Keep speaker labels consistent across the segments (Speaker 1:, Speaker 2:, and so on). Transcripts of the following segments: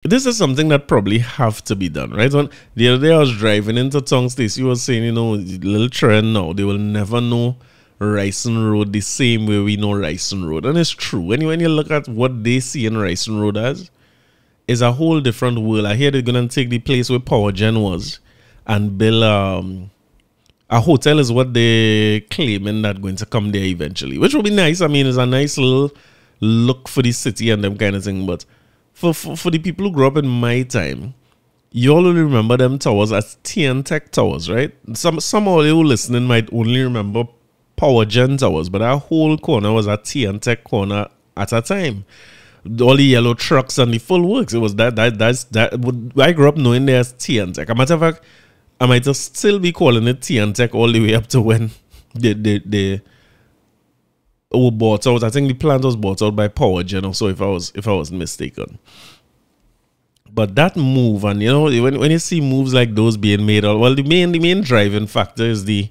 Speaker 1: this is something that probably have to be done, right? When the other day I was driving into Tongue Stacey was saying, you know, little trend now, they will never know Ryson Road the same way we know Ryson Road. And it's true. When you look at what they see in Ryson Road as, is a whole different world. I hear they're going to take the place where Power Gen was and build a hotel is what they claiming that going to come there eventually, which will be nice. I mean, it's a nice little look for the city and them kind of thing. But for the people who grew up in my time, you all only remember them towers as TN-Tech towers, right? Some of you listening might only remember Power Gen towers, but that whole corner was a TN-Tech corner at a time. All the yellow trucks and the full works. It was that I grew up knowing there's TN-Tech. As a matter of fact, I might just still be calling it TN-Tech all the way up to when they were bought out. I think the plant was bought out by Power Gen or so, if I was mistaken. But that move, and you know, when you see moves like those being made, well, the main driving factor is the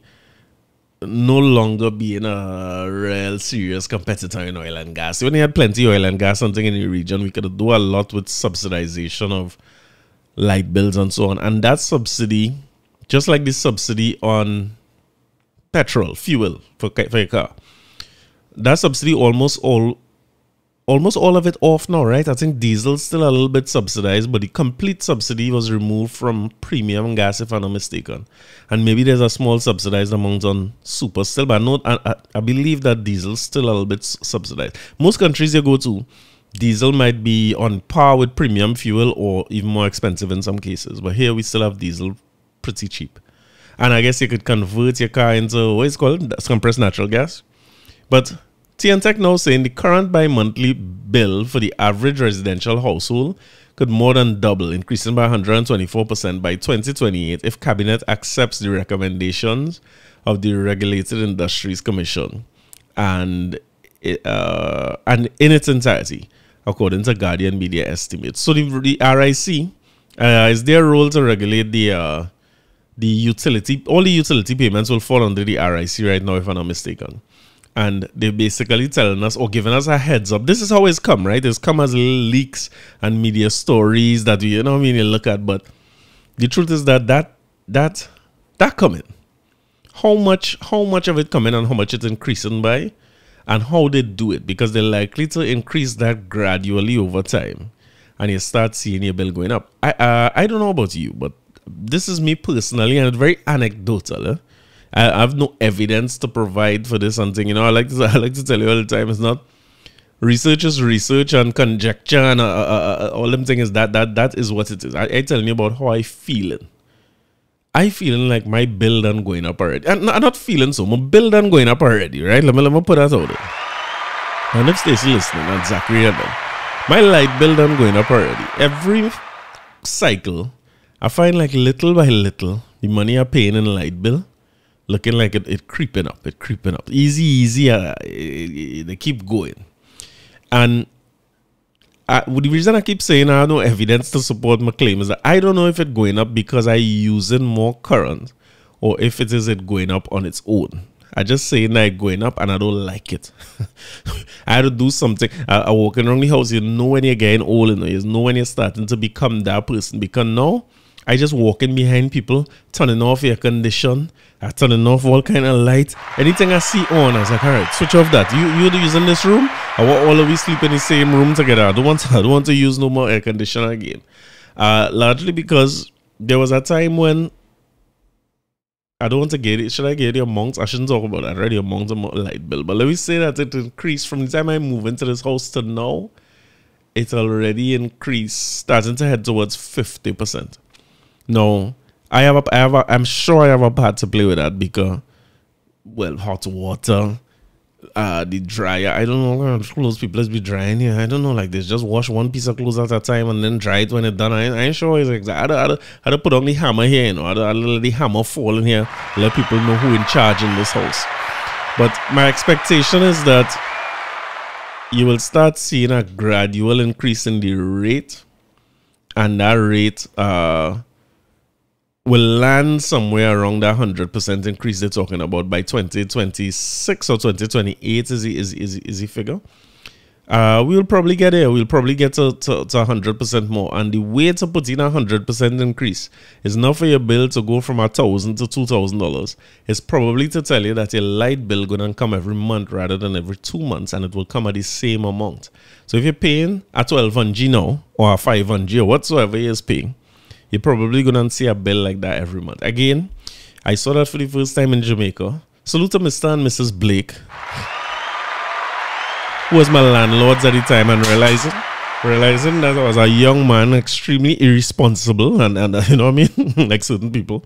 Speaker 1: no longer being a real serious competitor in oil and gas. When you had plenty of oil and gas something in the region, we could do a lot with subsidization of light bills and so on. And that subsidy, just like the subsidy on petrol, fuel for your car, that subsidy almost all of it off now, right? I think diesel's still a little bit subsidized, but the complete subsidy was removed from premium gas, if I'm not mistaken. And maybe there's a small subsidized amount on super still, but I believe that diesel's still a little bit subsidized. Most countries you go to, diesel might be on par with premium fuel or even more expensive in some cases. But here we still have diesel pretty cheap. And I guess you could convert your car into, what is it called? That's compressed natural gas. But TN-Tech now saying the current bi-monthly bill for the average residential household could more than double, increasing by 124% by 2028 if Cabinet accepts the recommendations of the Regulated Industries Commission and in its entirety, according to Guardian Media estimates. So the RIC is their role to regulate the utility. All the utility payments will fall under the RIC right now, if I'm not mistaken. And they're basically telling us or giving us a heads up. This is how it's come, right? It's come as little leaks and media stories that we, you know what I mean, you look at. But the truth is that coming. How much of it coming and how much it's increasing by, and how they do it, because they're likely to increase that gradually over time, and you start seeing your bill going up. I don't know about you, but this is me personally, and it's very anecdotal. I have no evidence to provide for this and thing. You know, I like to tell you all the time, it's not research is research and conjecture and all them things. That is what it is. I telling you about how I feeling. I feeling like my bill done going up already. And I'm not feeling so. My bill done going up already, right? Let me put that out there. And if Stacey listening, and Zachary and them, my light bill done going up already. Every cycle, I find like little by little, the money I paying in the light bill looking like it creeping up. It creeping up. Easy. They keep going. And the reason I keep saying I have no evidence to support my claim is that I don't know if it's going up because I using more current or if it is going up on its own. I just saying that it's going up and I don't like it. I had to do something. I walking around the house, you know when you're getting old, you know when you're starting to become that person. Because now, I just walking behind people, turning off air condition, turning off all kind of light. Anything I see on, I was like, all right, switch off that. You using this room? I want all of we sleep in the same room together. I don't want to use no more air conditioner again. Largely because there was a time when I don't want to get it. Should I get the amounts? I shouldn't talk about that, right? The amount of light bill. But let me say that it increased from the time I moved into this house to now. It's already increased, starting to head towards 50%. No, I'm sure I have a part to play with that because, well, hot water, the dryer. I don't know, clothes people let's be drying here. I don't know, like this. Just wash one piece of clothes at a time and then dry it when it's done. I ain't sure it's exact. I had to put on the hammer here, you know. I had to let the hammer fall in here, let people know who in charge in this house. But my expectation is that you will start seeing a gradual increase in the rate, and that rate will land somewhere around that 100% increase they're talking about by 2026 or 2028 is the figure. We'll probably get there. We'll probably get to 100% more. And the way to put in 100% increase is not for your bill to go from $1,000 to $2,000. It's probably to tell you that your light bill gonna come every month rather than every 2 months, and it will come at the same amount. So if you're paying a 1200 now or a 500 or whatsoever you're paying, you're probably gonna see a bill like that every month. Again, I saw that for the first time in Jamaica. Salute to Mr. and Mrs. Blake, who was my landlords at the time, and realizing that I was a young man, extremely irresponsible, and you know what I mean, like certain people,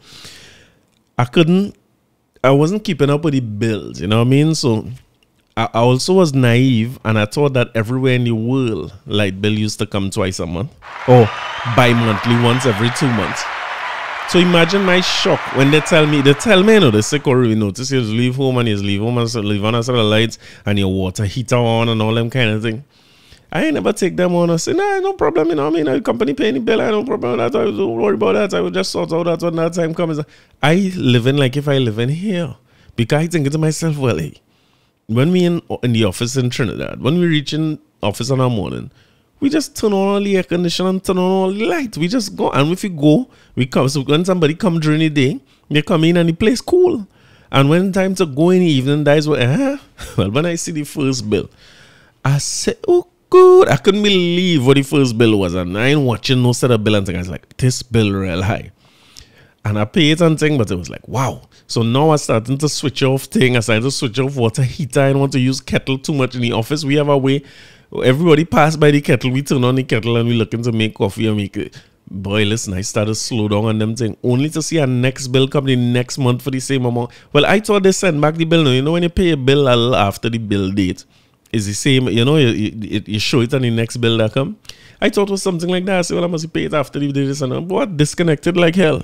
Speaker 1: I wasn't keeping up with the bills, you know what I mean. So I also was naive, and I thought that everywhere in the world, light bill used to come twice a month or bi-monthly, once every 2 months. So imagine my shock when they tell me, you know, the secretary, you notice you leave home and leave on a set of lights and your water heater on and all them kind of thing. I ain't never take them on and say, nah, no problem, you know what I mean? The company paying the bill, I no problem with that. I don't worry about that. I will just sort out that when that time comes. I live in like if I live in here. Because I think to myself, well, hey, when we in the office in Trinidad, when we reach in office in the morning, we just turn on all the air conditioner and turn on all the light. We just go. And if we go, we come. So when somebody come during the day, they come in and the place cool. And when time to go in the evening, that is what, well, when I see the first bill, I said, oh, good. I couldn't believe what the first bill was. And I ain't watching no set of bill and thing. I was like, this bill real high. And I paid it and thing, but it was like, wow. So now I'm starting to switch off thing. I started to switch off water heater. I don't want to use kettle too much in the office. We have a way. Everybody pass by the kettle, we turn on the kettle and we looking to make coffee and make it. Boy, listen, I started to slow down on them thing, only to see a next bill come the next month for the same amount. Well, I thought they send back the bill. Now, you know, when you pay a bill a little after the bill date, it's the same, you know, you show it on the next bill that come. I thought it was something like that. I said, well, I must pay it after the date. And what? Disconnected like hell.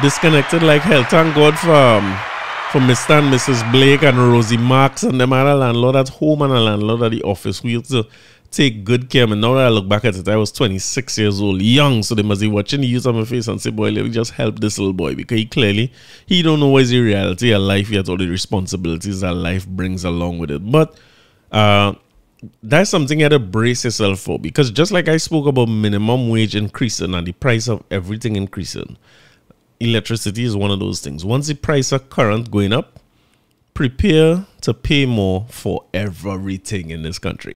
Speaker 1: Disconnected like hell. Thank God for Mr. and Mrs. Blake and Rosie Marks and them other landlord at home and a landlord at the office who used to take good care of me. Now that I look back at it, I was 26 years old, young, so they must be watching the use on my face and say, boy, let me just help this little boy, because he don't know what is the reality of life yet, or the responsibilities that life brings along with it. But that's something you have to brace yourself for, because just like I spoke about minimum wage increasing and the price of everything increasing, electricity is one of those things. Once the price of current going up, prepare to pay more for everything in this country.